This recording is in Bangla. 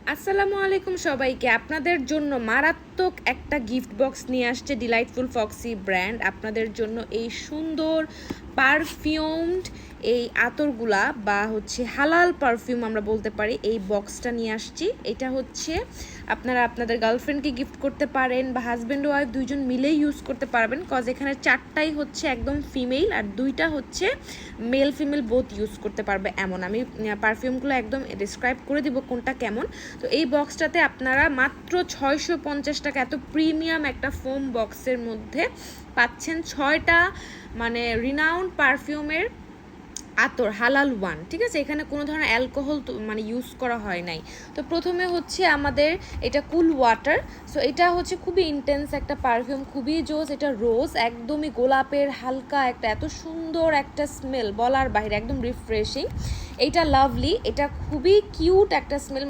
আসসালামু আলাইকুম সবাইকে। আপনাদের জন্য মারাত্মক একটা গিফট বক্স নিয়ে আসছে ডিলাইটফুল ফক্সি ব্র্যান্ড। আপনাদের জন্য এই সুন্দর পারফিউমড এই আতরগুলা বা হচ্ছে হালাল পারফিউম আমরা বলতে পারি, এই বক্সটা নিয়ে আসছি। এটা হচ্ছে আপনারা আপনাদের গার্লফ্রেন্ডকে গিফট করতে পারেন বা হাজব্যান্ড ওয়াইফ দুইজন মিলেই ইউজ করতে পারবেন, কজ এখানে 4টাই হচ্ছে একদম ফিমেল আর 2টা হচ্ছে মেল ফিমেল বোথ ইউজ করতে পারবে। এমন আমি পারফিউমগুলো একদম ডিসক্রাইব করে দিব কোনটা কেমন। তো এই বক্সটাতে আপনারা মাত্র 650 টাকা, এত প্রিমিয়াম একটা ফোম বক্সের মধ্যে পাচ্ছেন 6টা মানে রিনাউন্ড পারফিউমের আতর, হালাল ওয়ান। ঠিক আছে, এখানে কোনো ধরনের অ্যালকোহল মানে ইউজ করা হয় নাই। তো প্রথমে হচ্ছে আমাদের এটা কুল ওয়াটার। সো এটা হচ্ছে খুবই ইন্টেন্স একটা পারফিউম, খুবই জোস। এটা রোজ, একদমই গোলাপের হালকা একটা, এত সুন্দর একটা স্মেল বলার বাইরে, একদম রিফ্রেশিং। এটা লাভলি, এটা খুবই কিউট একটা স্মেল।